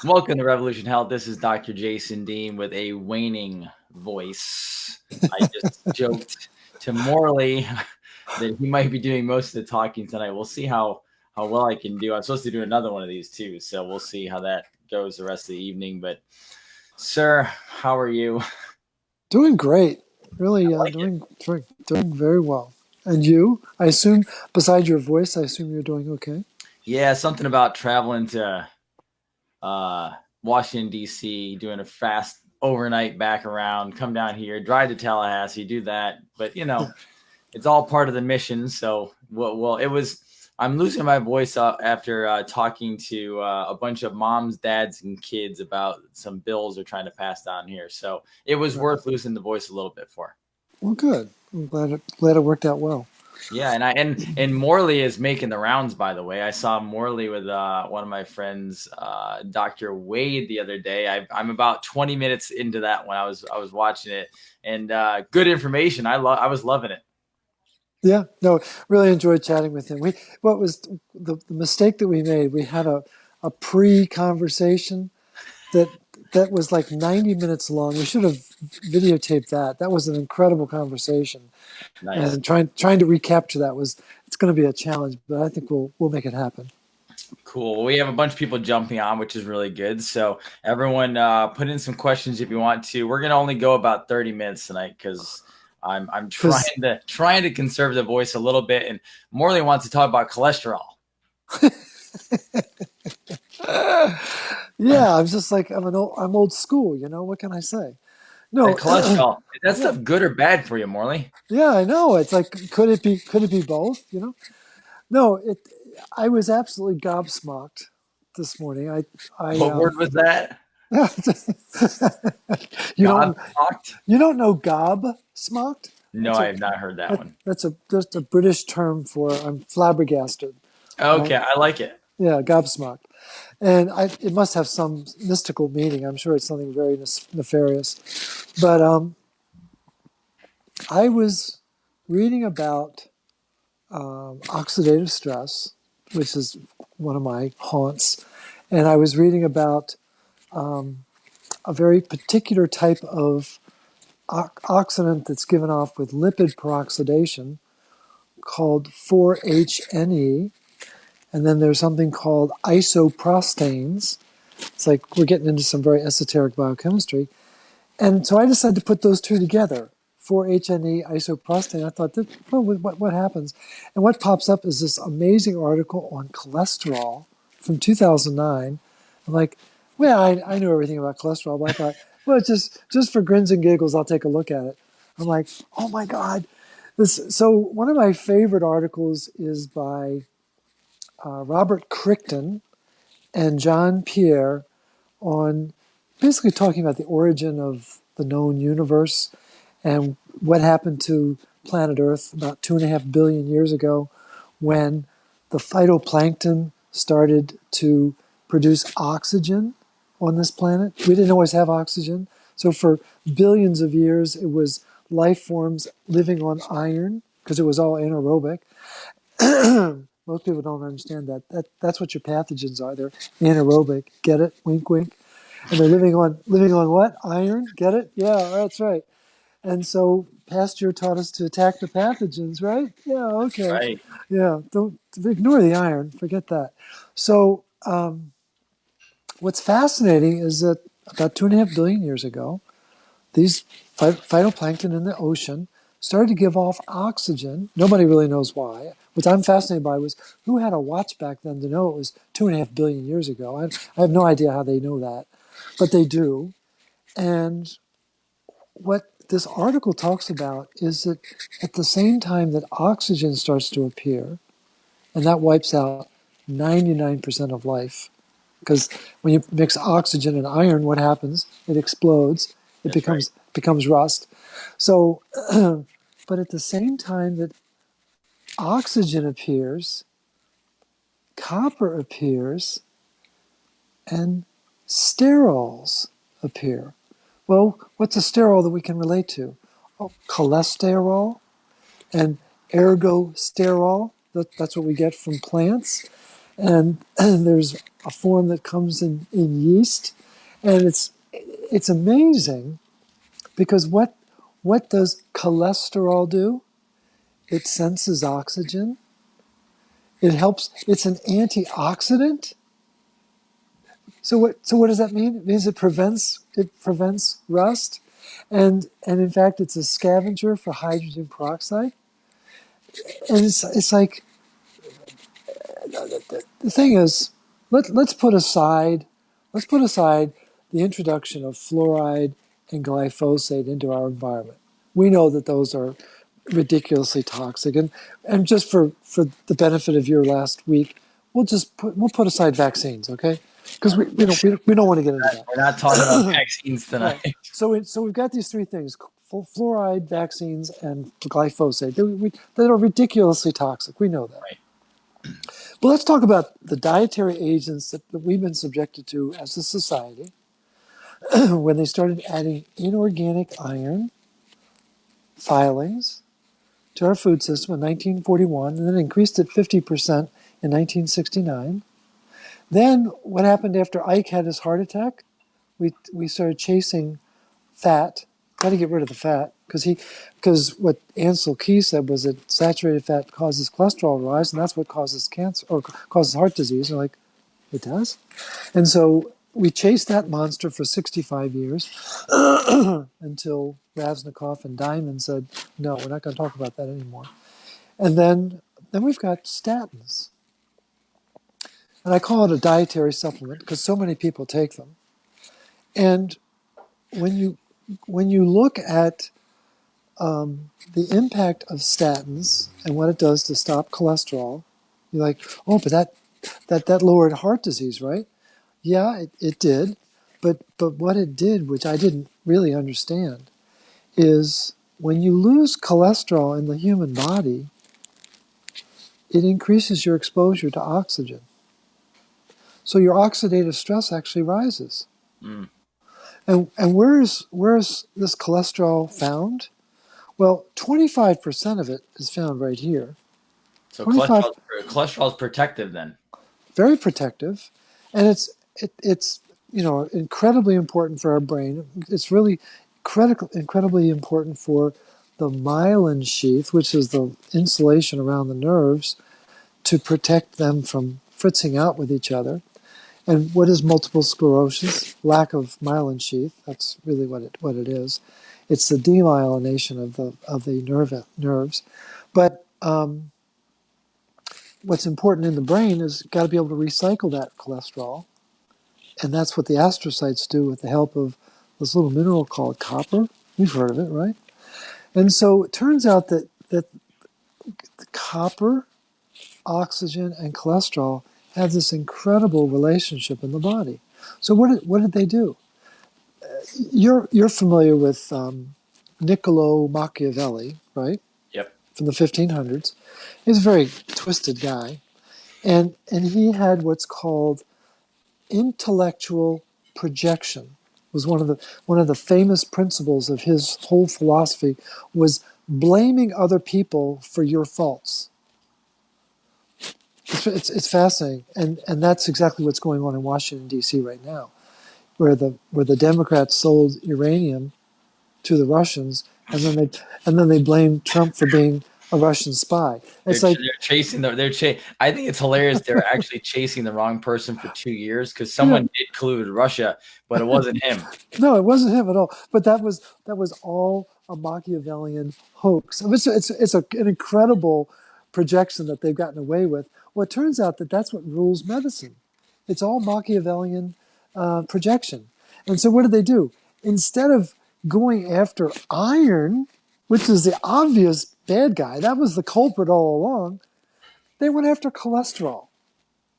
Welcome to Revolution Health. This is Dr. Jason Dean with a waning voice. I just joked to Morley that he might be doing most of the talking tonight. We'll see how well I can do. I'm supposed to do another one of these too, so we'll see how that goes the rest of the evening. But, sir, how are you? Doing great. Really Like it. doing very well. And you? I assume, besides your voice, I assume you're doing okay. Yeah, something about traveling to Washington, D.C., doing a fast overnight back around, come down here, drive to Tallahassee, do that. But, it's all part of the mission. So, it was. I'm losing my voice after talking to a bunch of moms, dads, and kids about some bills they're trying to pass down here. So it was Right. worth losing the voice a little bit for. Well, good. I'm glad it worked out well. Yeah, and Morley is making the rounds. By the way, I saw Morley with one of my friends, Dr. Wade, the other day. I'm about 20 minutes into that when I was watching it, and good information. I was loving it. Yeah, no, really enjoyed chatting with him. What was the mistake that we made? We had a pre-conversation that that was like 90 minutes long. We should have videotaped that. That was an incredible conversation. Nice. And trying to recapture that was it's going to be a challenge, but I think we'll make it happen. Cool. Well, we have a bunch of people jumping on, which is really good. So everyone, put in some questions if you want to. We're gonna only go about 30 minutes tonight because I'm trying Because to conserve the voice a little bit. And Morley wants to talk about cholesterol. yeah, I'm just like I'm old school. What can I say? And No, cholesterol, is that yeah, stuff good or bad for you, Morley? yeah, I know. It's like could it be both? No, I was absolutely gobsmacked this morning. I What word was that? you God don't talked? you don't know gobsmacked? No, That's I a have not heard that one. that's a just a British term for I'm flabbergasted. Okay, I like it. Yeah, gobsmacked. And it must have some mystical meaning. I'm sure it's something very nefarious. But I was reading about oxidative stress, which is one of my haunts, and I was reading about a very particular type of oxidant that's given off with lipid peroxidation called 4-HNE, and then there's something called isoprostanes. It's like we're getting into some very esoteric biochemistry. And so I decided to put those two together, 4-HNE isoprostane. I thought, well, what happens? And what pops up is this amazing article on cholesterol from 2009. I'm like, well, I know everything about cholesterol, but I thought, well, just for grins and giggles, I'll take a look at it. I'm like, oh my God. So one of my favorite articles is by Robert Crichton and John Pierre on basically talking about the origin of the known universe and what happened to planet Earth about 2.5 billion years ago when the phytoplankton started to produce oxygen on this planet. We didn't always have oxygen. So for billions of years, it was life forms living on iron because it was all anaerobic. Most people don't understand that's what your pathogens are. They're anaerobic. Get it? Wink, wink. And they're living on what? Iron. Get it? Yeah, that's right. And so Pasteur taught us to attack the pathogens, right? Yeah, okay. Right. Yeah, don't ignore the iron. Forget that. So what's fascinating is that about 2.5 billion years ago, these phytoplankton in the ocean started to give off oxygen. Nobody really knows why. What I'm fascinated by was who had a watch back then to know it was 2.5 billion years ago. I have no idea how they know that, but they do. And what this article talks about is that at the same time that oxygen starts to appear, and that wipes out 99% of life, because when you mix oxygen and iron, what happens? It explodes. It That's right. becomes rust. So, but at the same time that oxygen appears, copper appears, and sterols appear. Well, what's a sterol that we can relate to? Oh, cholesterol and ergosterol. That's what we get from plants. and there's a form that comes in yeast, and it's amazing because what does cholesterol do? It senses oxygen. It helps. It's an antioxidant. So what does that mean? It means it prevents rust, and in fact it's a scavenger for hydrogen peroxide. And it's like the thing is, let's put aside the introduction of fluoride and glyphosate into our environment. We know that those are ridiculously toxic, and just for the benefit of your last week, we'll put aside vaccines, okay? Because we don't want to get into that. We're not talking about vaccines tonight. Right. So we've got these three things: fluoride, vaccines, and glyphosate. That are ridiculously toxic. We know that. Right. But let's talk about the dietary agents that we've been subjected to as a society when they started adding inorganic iron filings to our food system in 1941, and then increased it 50% in 1969. Then what happened after Ike had his heart attack? We started chasing fat. Got to get rid of the fat because what Ansel Keys said was that saturated fat causes cholesterol to rise, and that's what causes cancer or causes heart disease. And like, it does. And so we chased that monster for 65 years until Ravsnikov and Diamond said, no, we're not going to talk about that anymore. And then we've got statins. And I call it a dietary supplement because so many people take them. And when you look at the impact of statins and what it does to stop cholesterol, you're like, oh, but that lowered heart disease, right? Yeah, it did. But what it did, which I didn't really understand, is when you lose cholesterol in the human body, it increases your exposure to oxygen. So your oxidative stress actually rises. Mm. And where's this cholesterol found? Well, 25% of it is found right here. So 25, cholesterol is protective then. very protective, and it's incredibly important for our brain. It's really incredibly important for the myelin sheath, which is the insulation around the nerves, to protect them from fritzing out with each other. And what is multiple sclerosis? Lack of myelin sheath. That's really what it is. It's the demyelination of the nerves. But what's important in the brain is got to be able to recycle that cholesterol, and that's what the astrocytes do with the help of this little mineral called copper. You've heard of it, right? And so it turns out that the copper, oxygen, and cholesterol have this incredible relationship in the body. So what did they do? You're familiar with Niccolo Machiavelli, right? Yep. From the 1500s. He's a very twisted guy, and he had what's called intellectual projection. Was one of the famous principles of his whole philosophy was blaming other people for your faults. It's fascinating, and that's exactly what's going on in Washington D.C. right now, where the Democrats sold uranium to the Russians, and then they blame Trump for being a Russian spy. It's like They're chasing I think it's hilarious. They're actually chasing the wrong person for 2 years because yeah, someone did collude Russia, but it wasn't him. no, it wasn't him at all. But that was all a Machiavellian hoax. An incredible projection that they've gotten away with. Well, it turns out that that's what rules medicine. It's all Machiavellian projection. And so what did they do? Instead of going after iron, which is the obvious bad guy, that was the culprit all along, they went after cholesterol.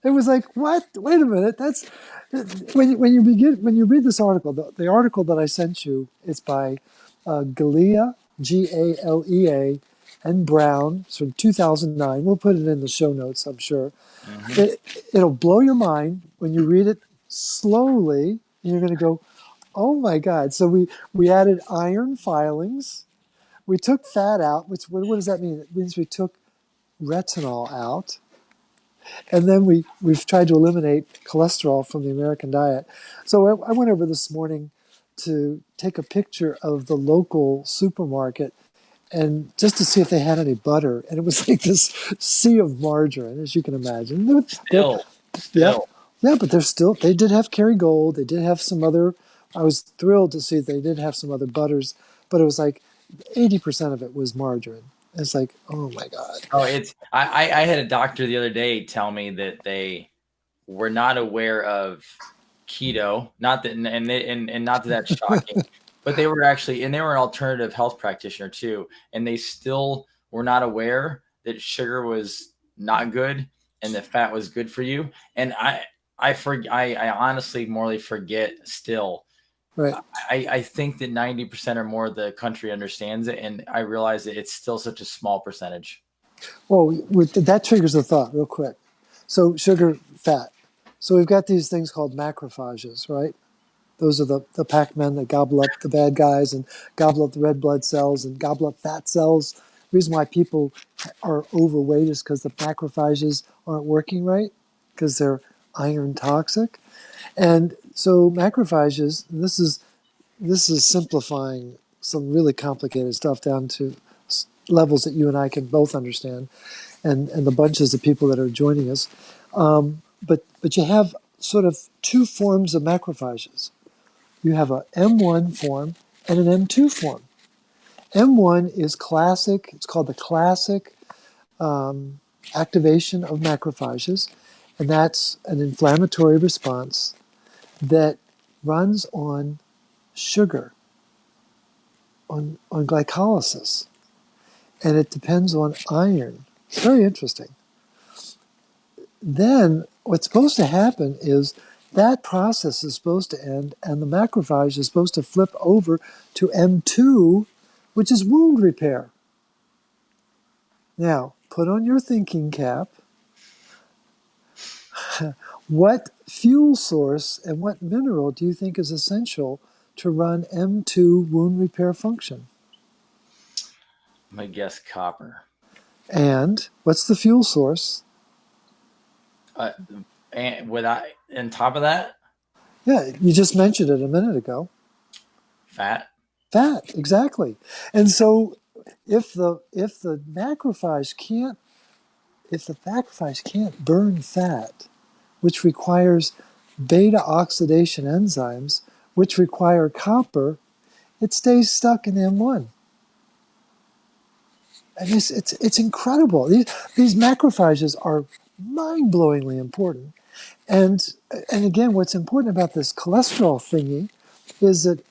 It was like, what? Wait a minute. That's when you read this article. The article that I sent you is by Galea, Galea, and Brown, from 2009. We'll put it in the show notes, I'm sure. Mm-hmm. It'll blow your mind when you read it slowly. And you're going to go, oh my God. So we added iron filings. We took fat out. Which what does that mean? It means we took retinol out. And then we've tried to eliminate cholesterol from the American diet. So I went over this morning to take a picture of the local supermarket and just to see if they had any butter. And it was like this sea of margarine, as you can imagine. Still, Yeah, still. yeah, but they did have Kerrygold. They did have some other, I was thrilled to see they did have some other butters, but it was like 80% of it was margarine. It's like, oh my God. Oh, I had a doctor the other day tell me that they were not aware of keto, not that and not that that's shocking, but they were actually, and they were an alternative health practitioner too, and they still were not aware that sugar was not good and that fat was good for you. And I honestly morally forget still. Right. I think that 90% or more of the country understands it, and I realize that it's still such a small percentage. Well, that triggers a thought real quick. So sugar, fat. So we've got these things called macrophages, right? Those are the Pac-Men that gobble up the bad guys and gobble up the red blood cells and gobble up fat cells. The reason why people are overweight is because the macrophages aren't working right, because they're iron toxic. And so macrophages, this is simplifying some really complicated stuff down to levels that you and I can both understand, and the bunches of people that are joining us. But you have sort of two forms of macrophages. You have a M1 form and an M2 form. M1 is classic. It's called the classic activation of macrophages, and that's an inflammatory response that runs on sugar, on glycolysis, and it depends on iron. It's very interesting. Then what's supposed to happen is that process is supposed to end, and the macrophage is supposed to flip over to M2, which is wound repair. Now, put on your thinking cap. What fuel source and what mineral do you think is essential to run M2 wound repair function? My guess, copper. And what's the fuel source? Uh, and without, on top of that, Yeah, you just mentioned it a minute ago. fat. Fat, exactly. And so if the macrophage can't burn fat, which requires beta oxidation enzymes, which require copper, it stays stuck in M1. And it's incredible. These macrophages are mind-blowingly important. And and again, what's important about this cholesterol thingy is that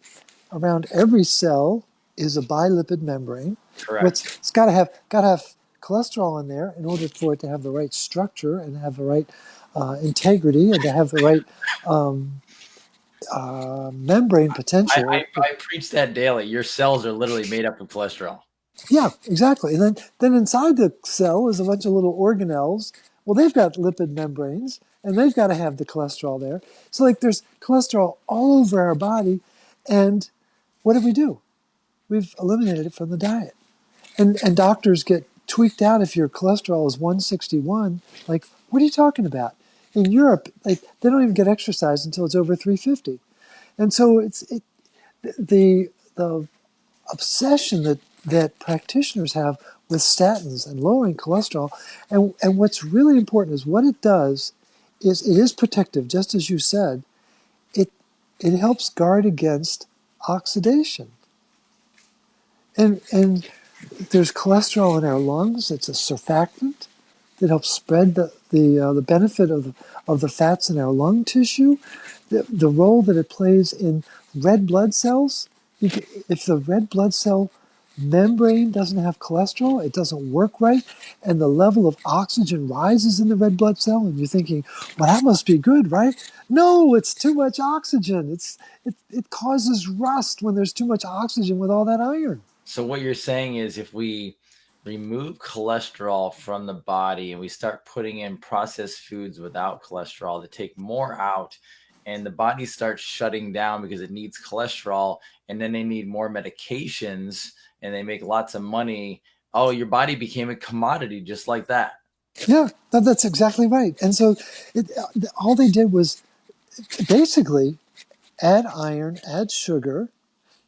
around every cell is a bilipid membrane. Correct. It's got to have cholesterol in there in order for it to have the right structure and have the right integrity and to have the right membrane I, potential. I preach that daily. Your cells are literally made up of cholesterol. Yeah, exactly. And then inside the cell is a bunch of little organelles. Well, they've got lipid membranes, and they've got to have the cholesterol there. So like there's cholesterol all over our body, and what do? We've eliminated it from the diet. And doctors get tweaked out if your cholesterol is 161. Like, what are you talking about? In Europe, like they don't even get exercise until it's over 350. And so the obsession that practitioners have with statins and lowering cholesterol, and what's really important is what it does is it is protective, just as you said. It it helps guard against oxidation. And there's cholesterol in our lungs. It's a surfactant that helps spread the benefit of the fats in our lung tissue. The role that it plays in red blood cells. If the red blood cell membrane doesn't have cholesterol, it doesn't work right, and the level of oxygen rises in the red blood cell, and you're thinking, well, that must be good, right? No, it's too much oxygen. It causes rust when there's too much oxygen with all that iron. So what you're saying is if we remove cholesterol from the body and we start putting in processed foods without cholesterol to take more out, and the body starts shutting down because it needs cholesterol, and then they need more medications and they make lots of money. Oh, your body became a commodity just like that. Yeah, that's exactly right. And so it, all they did was basically add iron, add sugar,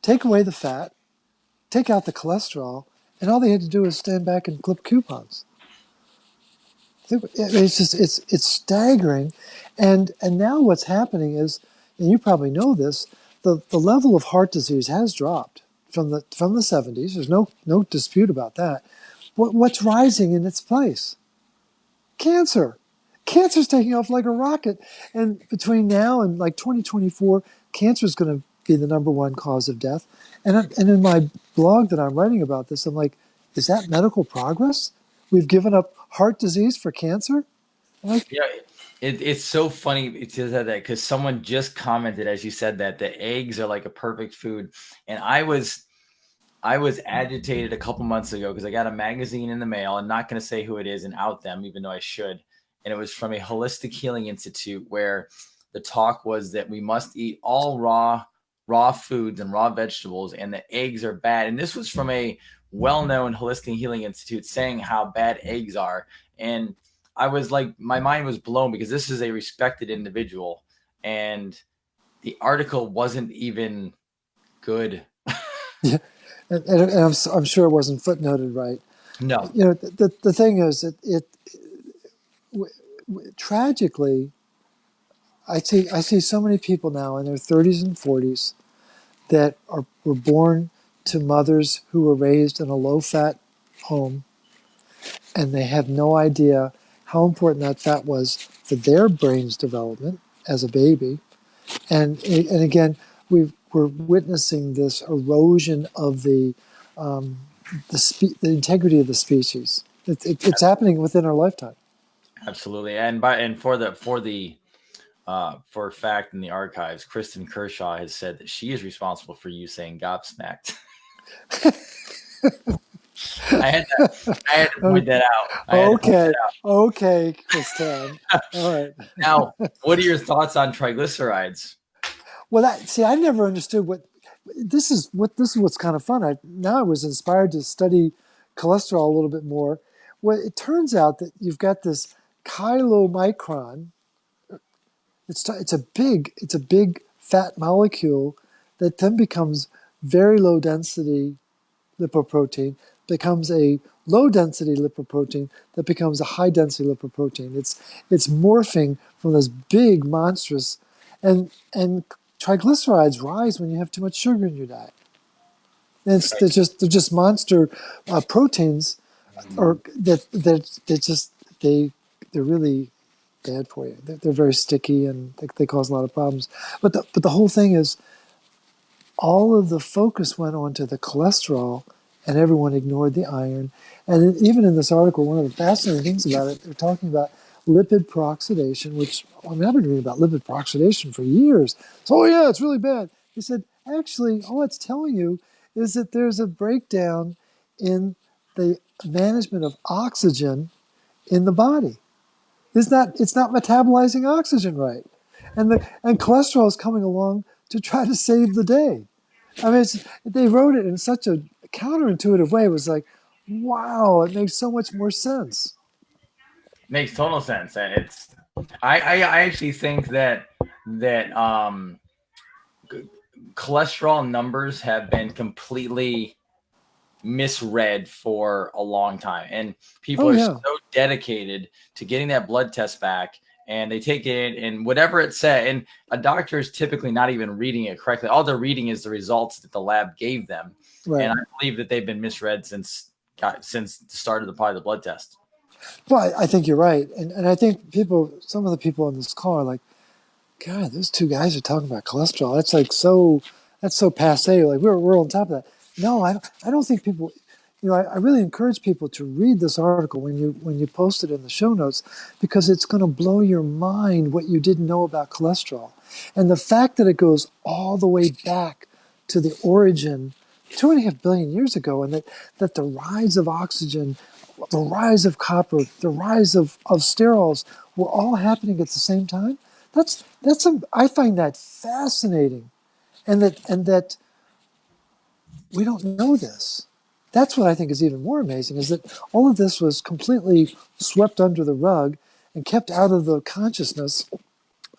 take away the fat, take out the cholesterol, and all they had to do was stand back and clip coupons. It's just it's staggering, and now what's happening is, and you probably know this, the level of heart disease has dropped from the 70s. There's no dispute about that. What's rising in its place? Cancer. Cancer's taking off like a rocket, and between now and like 2024, cancer is going to be the number one cause of death. And in my blog that I'm writing about this, I'm like, is that medical progress? We've given up heart disease for cancer? Like, Yeah, it's so funny to say that because someone just commented as you said that the eggs are like a perfect food, and I was agitated a couple months ago because I got a magazine in the mail. I'm not going to say who it is and out them, even though I should. And it was from a holistic healing institute where the talk was that we must eat all raw foods and raw vegetables, and the eggs are bad. And this was from a well-known holistic healing institute saying how bad eggs are. And I was like, my mind was blown because this is a respected individual, and the article wasn't even good. yeah, and I'm sure it wasn't footnoted right. No, You know, the thing is, tragically, I see so many people now in their 30s and 40s that were born to mothers who were raised in a low-fat home, and they have no idea how important that fat was for their brain's development as a baby. And again, we're witnessing this erosion of the integrity of the species. It's happening within our lifetime. absolutely. And for a fact in the archives, Kristen Kershaw has said that she is responsible for you saying gobsmacked. I had to point that out. I had to point Okay, that out. okay, Kristen. All right. Now, what are your thoughts on triglycerides? Well, I never understood what this is what's kind of fun. Now I was inspired to study cholesterol a little bit more. Well, it turns out that you've got this chylomicron. It's a big fat molecule that then becomes very low density lipoprotein, becomes a low density lipoprotein that becomes a high density lipoprotein. It's morphing from this big monstrous, and triglycerides rise when you have too much sugar in your diet. And they're just monster proteins, or that just they're really bad for you. They're very sticky, and they cause a lot of problems. But the whole thing is, all of the focus went on to the cholesterol, and everyone ignored the iron. And even in this article, one of the fascinating things about it, they're talking about lipid peroxidation, which, I mean, I've been reading about lipid peroxidation for years. So, oh yeah, it's really bad. He said, actually, all it's telling you is that there's a breakdown in the management of oxygen in the body. It's not metabolizing oxygen right. And cholesterol is coming along to try to save the day. I mean, they wrote it in such a counterintuitive way. It was like, wow, it makes so much more sense. Makes total sense. And I actually think that cholesterol numbers have been completely misread for a long time, and people Oh are so yeah, dedicated to getting that blood test back, and they take it and whatever it said, and a doctor is typically not even reading it correctly. All they're reading is the results that the lab gave them, and right. I believe that they've been misread since the start of the blood test. Well, I think you're right, and I think some of the people on this call are like, God, those two guys are talking about cholesterol. That's so passe. Like we're on top of that. No, I don't think people. I really encourage people to read this article when you post it in the show notes, because it's going to blow your mind what you didn't know about cholesterol, and the fact that it goes all the way back to the origin 2.5 billion years ago, and that the rise of oxygen, the rise of copper, the rise of sterols were all happening at the same time. I find that fascinating, and that we don't know this. that's what I think is even more amazing, is that all of this was completely swept under the rug and kept out of the consciousness.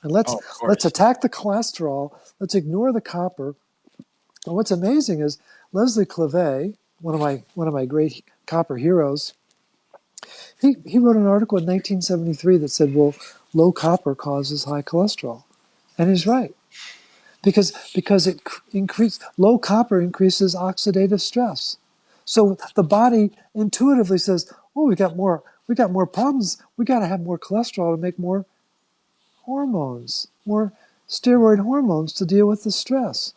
And Oh, let's of let's course. attack the cholesterol. Let's ignore the copper. And what's amazing is Leslie Clavet, one of my great copper heroes, he wrote an article in 1973 that said, well, low copper causes high cholesterol. And he's right. Because it low copper increases oxidative stress. So the body intuitively says, "Oh, we got more problems. We got to have more cholesterol to make more hormones, more steroid hormones to deal with the stress."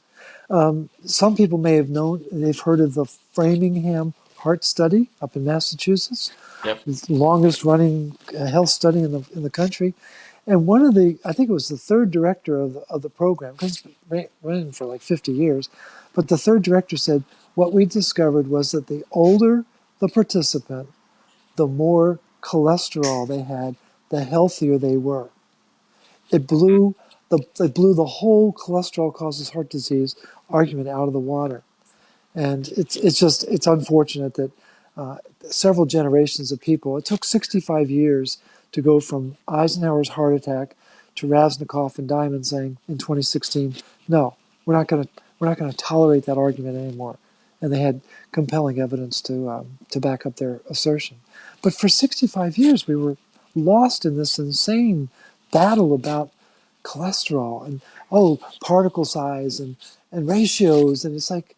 Some people may have known, they've heard of the Framingham Heart Study up in Massachusetts, Yep. the longest running health study in the country. And one of the, I think it was the third director of the program, because it's been running for like 50 years, but the third director said, what we discovered was that the older the participant, the more cholesterol they had, the healthier they were. It blew the whole cholesterol causes heart disease argument out of the water. And it's unfortunate that uh, several generations of people. It took 65 years to go from Eisenhower's heart attack to Raznikov and Diamond saying in 2016, no, we're not going to tolerate that argument anymore. And they had compelling evidence to back up their assertion. But for 65 years, we were lost in this insane battle about cholesterol and particle size and ratios, and it's like,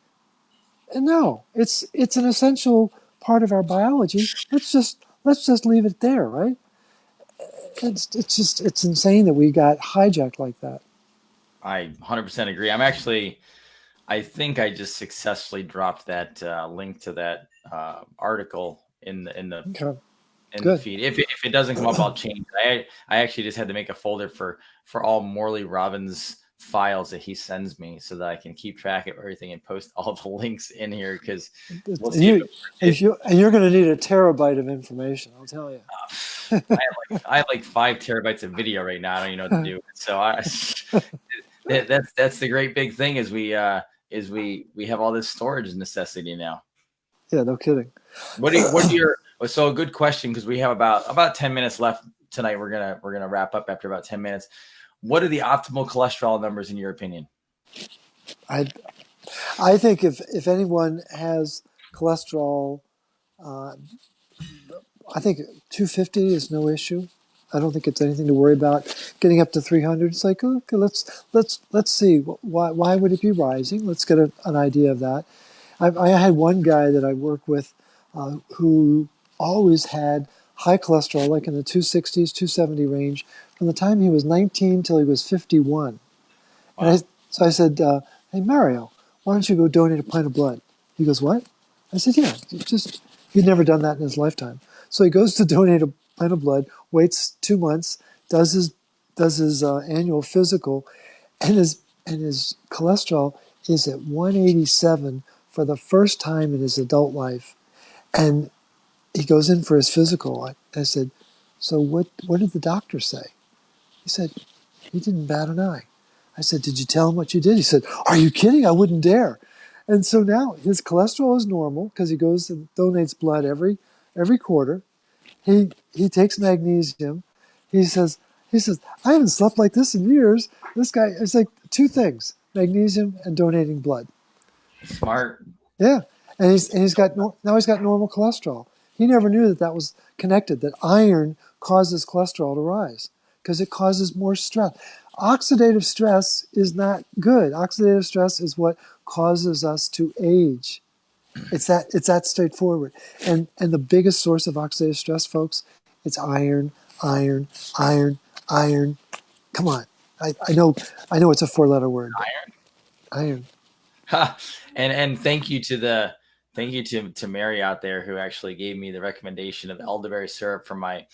no, it's an essential part of our biology. Let's just leave it there, right? It's insane that we got hijacked like that. I 100% agree. I think I just successfully dropped that link to that article Okay, in the good. feed. If it doesn't come up, I'll change it. I actually just had to make a folder for all Morley Robbins files that he sends me so that I can keep track of everything and post all the links in here, because we'll And see you and you're going to need a terabyte of information, I'll tell you. I have like 5 terabytes of video right now. I don't even know what to do. So that's the great big thing is we have all this storage necessity now. Yeah, no kidding. What are your so a good question, because we have about 10 minutes left tonight. We're gonna wrap up after about 10 minutes. What are the optimal cholesterol numbers in your opinion? I I think if anyone has cholesterol, uh, I think 250 is no issue. I don't think it's anything to worry about. Getting up to 300, it's like, okay, let's see why would it be rising? Let's get an idea of that. I had one guy that I work with who always had high cholesterol, like in the 260s, 270 range, from the time he was 19 till he was 51. And Wow. so I said, hey, Mario, why don't you go donate a pint of blood? He goes, what? I said, yeah, he'd never done that in his lifetime. So he goes to donate a pint of blood, waits 2 months, does his annual physical, and his cholesterol is at 187 for the first time in his adult life. And he goes in for his physical. I said, so what did the doctor say? He said, he didn't bat an eye. I said, did you tell him what you did? He said, are you kidding? I wouldn't dare. And so now his cholesterol is normal because he goes and donates blood every quarter. He takes magnesium. He says, I haven't slept like this in years. This guy, it's like two things: magnesium and donating blood. Smart. Yeah, and he's got now he's got normal cholesterol. He never knew that was connected. That iron causes cholesterol to rise because it causes more stress. Oxidative stress is not good. Oxidative stress is what causes us to age. It's that straightforward. And the biggest source of oxidative stress, folks, it's iron, iron, iron, iron. Come on, I know it's a four-letter word, but iron. And thank you to Mary out there, who actually gave me the recommendation of elderberry syrup for my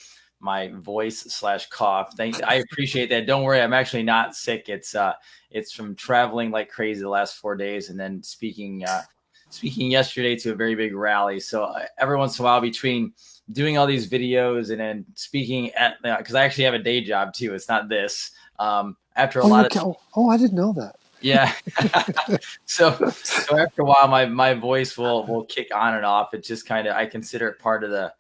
voice/cough. I appreciate that. Don't worry, I'm actually not sick. It's from traveling like crazy the last 4 days, and then speaking yesterday to a very big rally. So every once in a while, between doing all these videos and then speaking because I actually have a day job too. It's not this. After a lot of I didn't know that. Yeah. So after a while, my voice will kick on and off. It's just kind of, I consider it part of the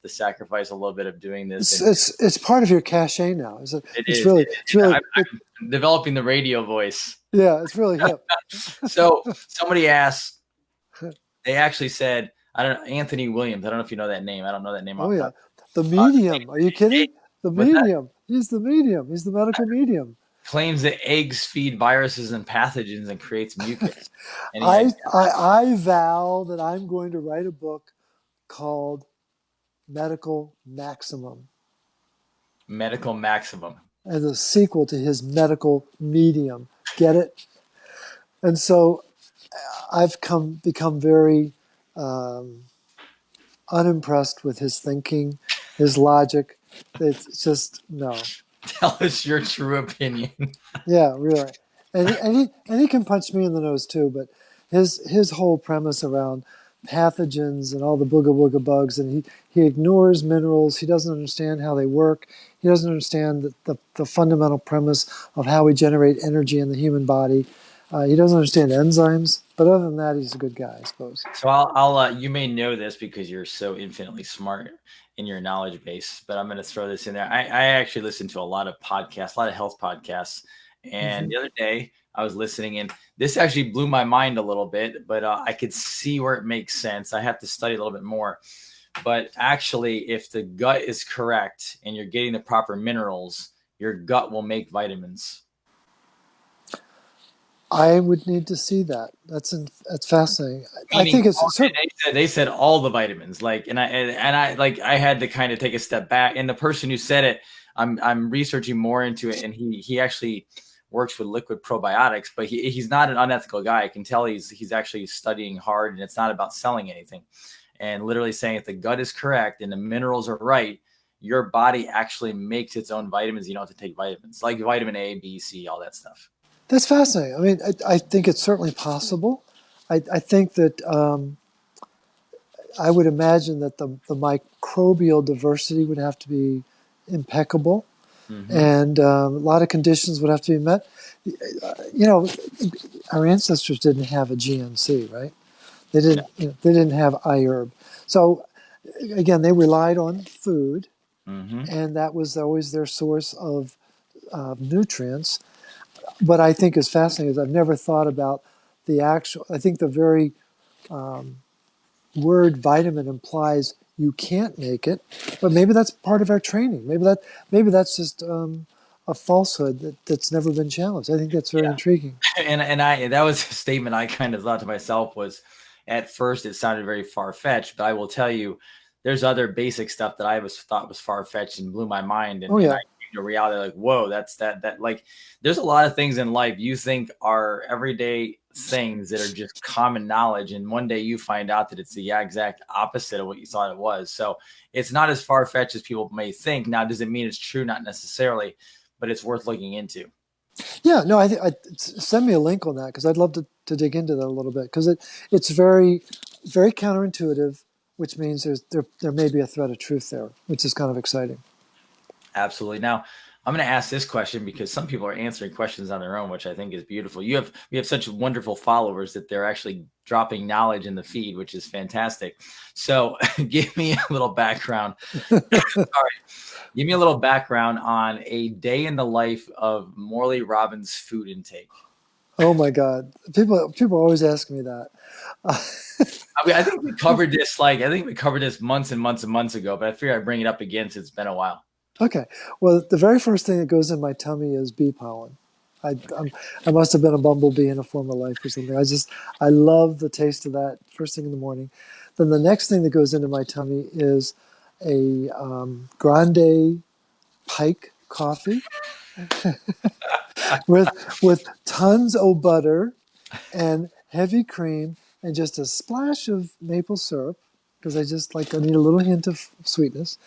sacrifice a little bit of doing this, and It's part of your cachet now. it It's is. really I'm developing the radio voice. yeah, it's really hip. So somebody asked, they actually said, I don't know, Anthony Williams. I don't know if you know that name. I don't know that name Oh off the yeah, top. the Uh, medium. Are you kidding? The what's that? medium. He's the medium. He's the medical medium. Claims that eggs feed viruses and pathogens and creates mucus. Any I idea? I vow that I'm going to write a book called Medical Maximum Medical maximum. as a sequel to his medical medium. Get it? And so I've become very um, unimpressed with his thinking, his logic. It's just no. Tell us your true opinion. Yeah, really. And he can punch me in the nose too, but his whole premise around pathogens and all the booga booga bugs, and he ignores minerals. He doesn't understand how they work. He doesn't understand the fundamental premise of how we generate energy in the human body. He doesn't understand enzymes, but other than that, he's a good guy, I suppose. So I'll you may know this because you're so infinitely smart in your knowledge base, but I'm going to throw this in there. I actually listen to a lot of podcasts, a lot of health podcasts. And Hmm. the other day I was listening, and this actually blew my mind a little bit, but I could see where it makes sense. I have to study a little bit more. But actually, if the gut is correct and you're getting the proper minerals, your gut will make vitamins. I would need to see that. That's fascinating. I Meaning think it's certain. they said all the vitamins, like, and I like, I had to kind of take a step back, and the person who said it, I'm researching more into it, and he actually works with liquid probiotics, but he's not an unethical guy. I can tell he's actually studying hard, and it's not about selling anything, and literally saying if the gut is correct and the minerals are right, your body actually makes its own vitamins. You don't have to take vitamins like vitamin A, B, C, all that stuff. That's fascinating. I mean, I think it's certainly possible. I think that I would imagine that the microbial diversity would have to be impeccable, Hmm. and a lot of conditions would have to be met. You know, our ancestors didn't have a GNC, right? They No. didn't. They didn't have iHerb. So again, they relied on food, Hmm. and that was always their source of nutrients. What I think is fascinating is I've never thought about the actual. I think the very word vitamin implies you can't make it, but maybe that's part of our training. Maybe that's just a falsehood that's never been challenged. I think that's very intriguing. And I that was a statement I kind of thought to myself was, at first it sounded very far fetched, but I will tell you, there's other basic stuff that I was thought was far fetched and blew my mind, Oh and I yeah, came to reality like, whoa, that like, there's a lot of things in life you think are everyday things that are just common knowledge, and one day you find out that it's the exact opposite of what you thought it was. So it's not as far fetched as people may think. Now, does it mean it's true? Not necessarily, but it's worth looking into. yeah. No, send me a link on that because I'd love to dig into that a little bit because it's very counterintuitive, which means there may be a thread of truth there, which is kind of exciting. Absolutely. Now, I'm going to ask this question because some people are answering questions on their own, which I think is beautiful. We have such wonderful followers that they're actually dropping knowledge in the feed, which is fantastic. So, give me a little background. Sorry, give me a little background on a day in the life of Morley Robbins' food intake. Oh my God, people always ask me that. I mean, I think we covered this months and months and months ago, but I figure I'd bring it up again since it's been a while. Okay. Well, the very first thing that goes in my tummy is bee pollen. I must have been a bumblebee in a former life or something. I love the taste of that first thing in the morning. Then the next thing that goes into my tummy is a grande pike coffee with tons of butter and heavy cream and just a splash of maple syrup because I need a little hint of sweetness.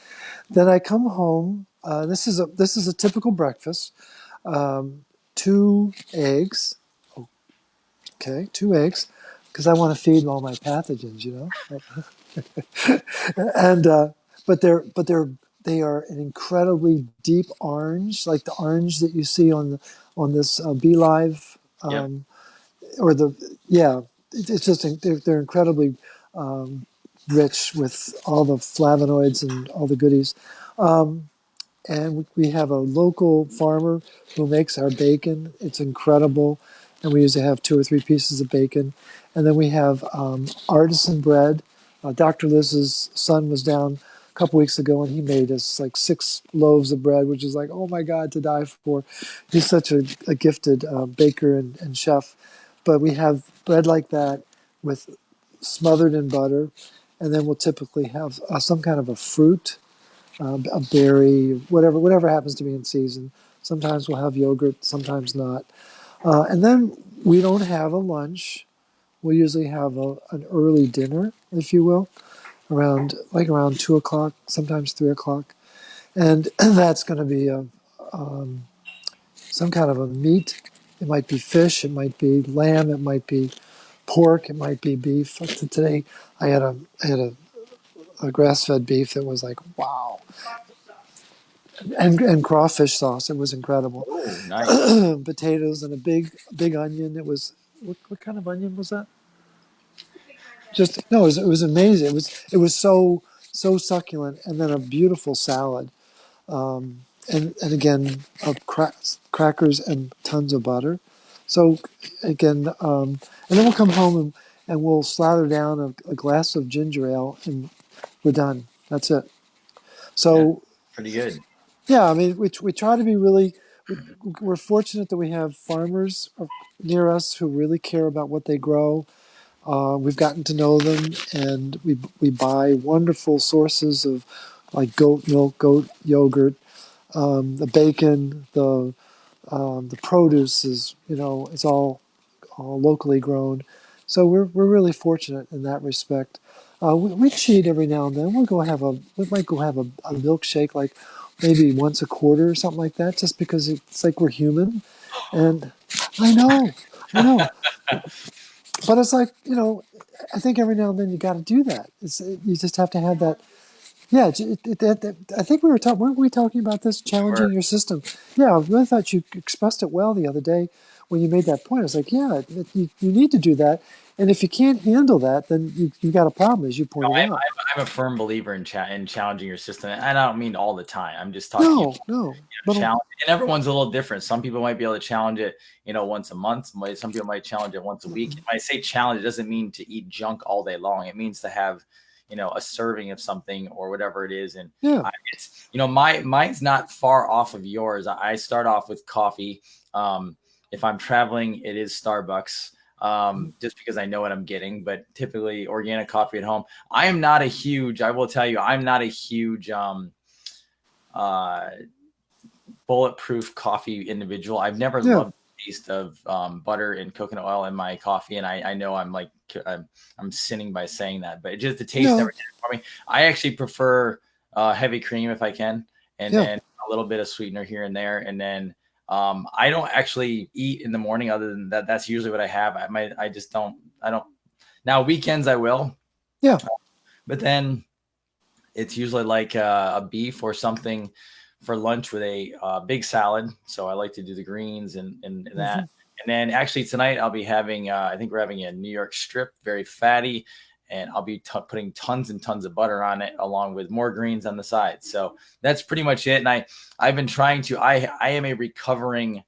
Then I come home. This is a typical breakfast. 2 eggs. Okay, 2 eggs, because I want to feed all my pathogens, you know. And but they're they are an incredibly deep orange, like the orange that you see on this Be Live, Yep. or the yeah. It's just they're incredibly rich with all the flavonoids and all the goodies. And we have a local farmer who makes our bacon. It's incredible, and we usually have 2 or 3 pieces of bacon. And then we have artisan bread. Dr. Liz's son was down a couple weeks ago, and he made us like 6 loaves of bread, which is like, oh my God, to die for. He's such a gifted baker and chef. But we have bread like that with smothered in butter, and then we'll typically have some kind of a fruit, a berry, whatever happens to be in season. Sometimes we'll have yogurt, sometimes not. And then we don't have a lunch. We usually have an early dinner, if you will, around 2 o'clock, sometimes 3 o'clock, and that's going to be some kind of a meat. It might be fish, it might be lamb, it might be pork, it might be beef. Today I had a grass-fed beef that was like wow, and crawfish sauce. It was incredible. Oh, nice. Potatoes and a big onion. It was what kind of onion was that? Just no, it was amazing. It was so succulent, and then a beautiful salad. And again, crackers and tons of butter. So again, and then we'll come home and we'll slather down a glass of ginger ale, and we're done. That's it. Yeah, So pretty good. yeah, I mean, we try to be really. We're fortunate that we have farmers near us who really care about what they grow. We've gotten to know them, and we buy wonderful sources of like goat milk, goat yogurt, the bacon, the produce is it's all locally grown. So we're really fortunate in that respect. We cheat every now and then. We might go have a milkshake like maybe once a quarter or something like that, just because it's like we're human. And I know, I know, but it's like I think every now and then you got to do that. You just have to have that. Yeah, I think we weren't we talking about this Sure. challenging your system? Yeah, I really thought you expressed it well the other day when you made that point. I was like, yeah, you need to do that, and if you can't handle that, then you got a problem, as you No, pointed out. I'm a firm believer in challenging your system, and I don't mean all the time. I'm just talking about No, but challenge, and everyone's a little different. Some people might be able to challenge it, once a month. Some people might challenge it once a week. When I say challenge, it doesn't mean to eat junk all day long. It means to have, a serving of something or whatever it is. And yeah, it's, mine's not far off of yours. I start off with coffee. If I'm traveling, it is Starbucks. Just because I know what I'm getting, but typically organic coffee at home. I will tell you, I'm not a huge uh, bulletproof coffee individual. I've never yeah, loved the taste of butter and coconut oil in my coffee, and I know I'm sinning by saying that, but it just the taste yeah, never did it for me. I actually prefer heavy cream if I can, and yeah. then a little bit of sweetener here and there, and then I don't actually eat in the morning. Other than that, that's usually what I have. I just don't. I don't. Now weekends I will, Yeah. but then it's usually like a beef or something for lunch with a big salad. So I like to do the greens and that. Hmm. And then actually tonight I'll be having, I think we're having a New York strip, very fatty, and I'll be putting tons and tons of butter on it along with more greens on the side. So that's pretty much it. And I've been trying to, I am a recovering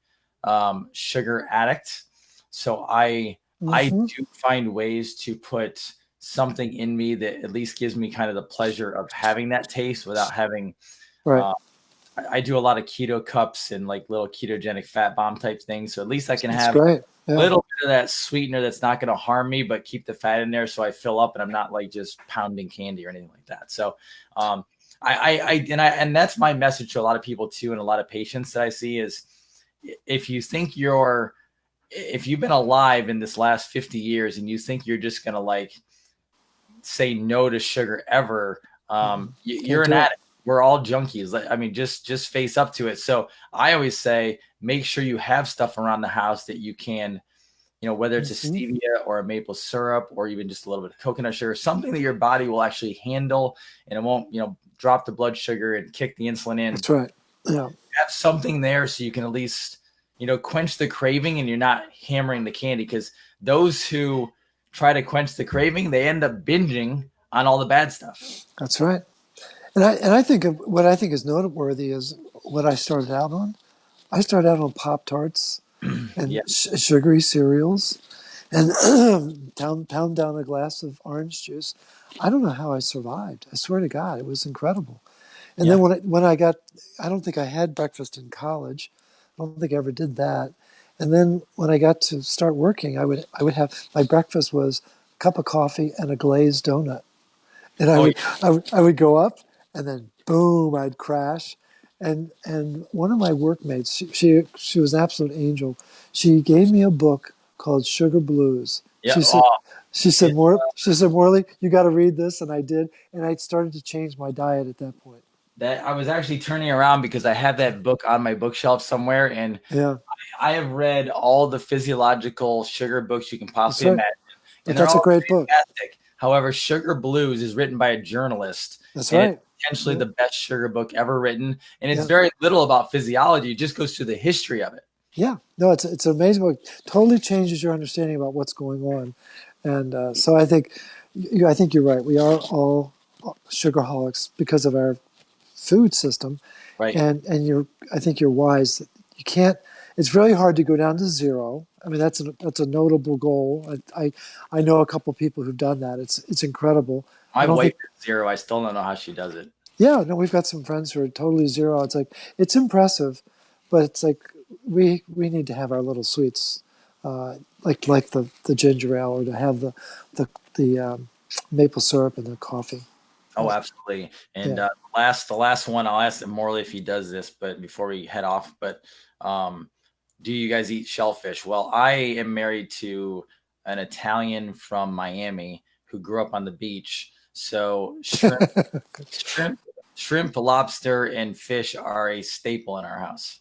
sugar addict. So I Hmm. do find ways to put something in me that at least gives me kind of the pleasure of having that taste without having. Right. Uh, I do a lot of keto cups and like little ketogenic fat bomb type things, so at least I can That's have great. a Yeah. little bit of that sweetener that's not going to harm me, but keep the fat in there so I fill up and I'm not like just pounding candy or anything like that. So, um, and that's my message to a lot of people too, and a lot of patients that I see is if you think if you've been alive in this last 50 years and you think you're just going to like say no to sugar ever, Can't you're an do it. addict. We're all junkies. I mean, just face up to it. So I always say, make sure you have stuff around the house that you can, whether it's a Hmm. stevia or a maple syrup or even just a little bit of coconut sugar, something that your body will actually handle and it won't, drop the blood sugar and kick the insulin in. That's right. Yeah. Have something there so you can at least, quench the craving, and you're not hammering the candy, because those who try to quench the craving, they end up binging on all the bad stuff. That's right. And I think what I think is noteworthy is what I started out on. I started out on Pop-Tarts and Yeah. sugary cereals, and pound down a glass of orange juice. I don't know how I survived. I swear to God, it was incredible. And then when I got, I don't think I had breakfast in college. I don't think I ever did that. And then when I got to start working, I would have, my breakfast was a cup of coffee and a glazed donut. And I would go up, and then boom, I'd crash. And one of my workmates, she was an absolute angel. She gave me a book called Sugar Blues. Yeah. She said, Morley, you got to read this, and I did, and I started to change my diet at that point. That I was actually turning around because I have that book on my bookshelf somewhere, and Yeah, I have read all the physiological sugar books you can possibly imagine. But that's a great book. However, Sugar Blues is written by a journalist. That's right. It's potentially the best sugar book ever written. And it's very little about physiology. It just goes through the history of it. Yeah. No, it's an amazing book. Totally changes your understanding about what's going on. And so I think you're right. We are all sugarholics because of our food system. Right. And I think you're wise. You can't, it's really hard to go down to zero. I mean, that's a notable goal. I know a couple of people who've done that. It's incredible. My wife is zero. I still don't know how she does it. Yeah, no, we've got some friends who are totally zero. It's like, it's impressive, but it's like we need to have our little sweets, like the ginger ale, or to have the maple syrup and the coffee. Oh, absolutely. And the last one, I'll ask Morley if he does this, but before we head off, but do you guys eat shellfish? Well, I am married to an Italian from Miami who grew up on the beach. So shrimp, lobster, and fish are a staple in our house.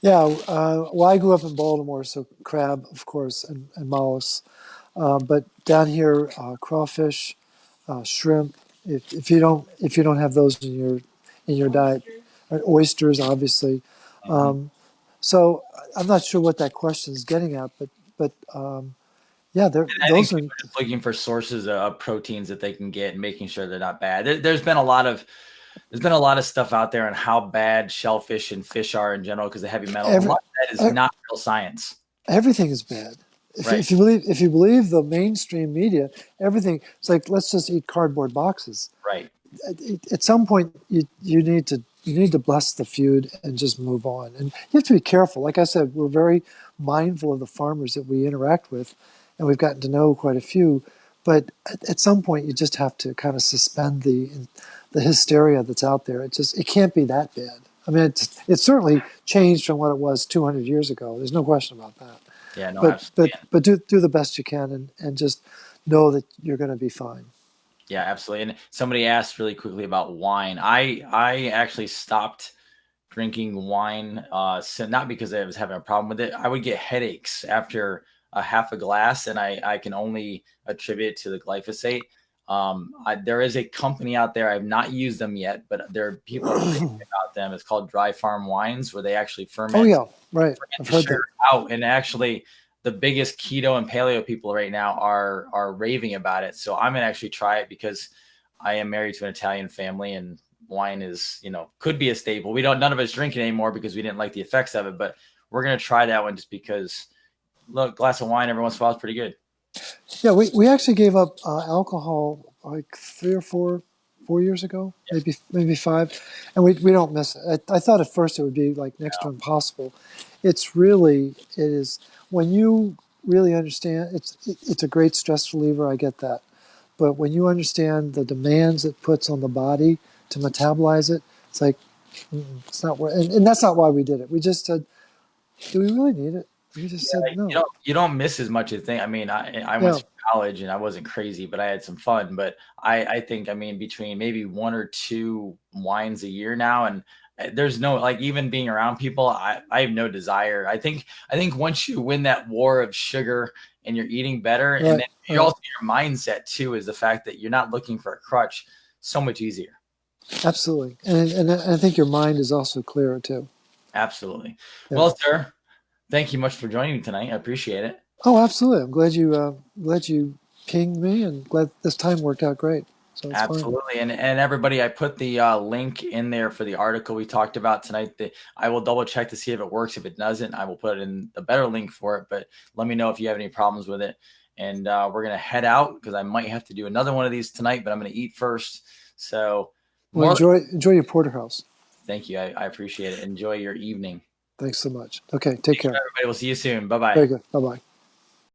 Yeah, well, I grew up in Baltimore, so crab, of course, and mollusks. But down here, crawfish, shrimp. If you don't have those in your diet, oysters, obviously. So I'm not sure what that question is getting at, but yeah, those are just looking for sources of proteins that they can get and making sure they're not bad. There's been a lot of stuff out there on how bad shellfish and fish are in general because of heavy metals. A lot of that is not real science. Everything is bad. If you believe the mainstream media, everything, it's like, let's just eat cardboard boxes. Right. At some point, you need to bless the feud and just move on. And you have to be careful. Like I said, we're very mindful of the farmers that we interact with, and we've gotten to know quite a few. But at some point, you just have to kind of suspend the hysteria that's out there. It can't be that bad. I mean, it's certainly changed from what it was 200 years ago. There's no question about that. Yeah, no, absolutely. But do the best you can and just know that you're going to be fine. Yeah, absolutely. And somebody asked really quickly about wine. I actually stopped drinking wine, so not because I was having a problem with it. I would get headaches after a half a glass, and I can only attribute it to the glyphosate. There is a company out there. I've not used them yet, but there are people thinking about them. It's called Dry Farm Wines, where they actually ferment. Oh yeah, right. I've heard that. Out, and actually, the biggest keto and paleo people right now are raving about it. So I'm gonna actually try it because I am married to an Italian family, and wine is could be a staple. None of us drink it anymore because we didn't like the effects of it, but we're gonna try that one just because. Look, a glass of wine every once in a while is pretty good. Yeah, we actually gave up alcohol like 3 or 4 years ago, maybe 5, and we don't miss it. I thought at first it would be like next to impossible. It is when you really understand. It's a great stress reliever. I get that, but when you understand the demands it puts on the body to metabolize it, it's like it's not. And that's not why we did it. We just said, do we really need it? You just said no. You don't miss as much as thing. I mean, I went to college and I wasn't crazy, but I had some fun. But I think, between maybe 1 or 2 wines a year now, and there's no, even being around people, I have no desire. I think once you win that war of sugar and you're eating better, and then also your mindset too is the fact that you're not looking for a crutch, so much easier. Absolutely. And I think your mind is also clearer too. Absolutely. Yeah. Well, sir, thank you much for joining me tonight. I appreciate it. Oh, absolutely. I'm glad you pinged me, and glad this time worked out great. So it's fine. Absolutely. And everybody, I put the link in there for the article we talked about tonight. That I will double check to see if it works. If it doesn't, I will put in the better link for it. But let me know if you have any problems with it. And we're going to head out because I might have to do another one of these tonight, but I'm going to eat first. So, Well, Morley, enjoy your porterhouse. thank you. I appreciate it. Enjoy your evening. Thanks so much. Okay, take care. Everybody, we'll see you soon. Bye bye. Very good. Bye bye.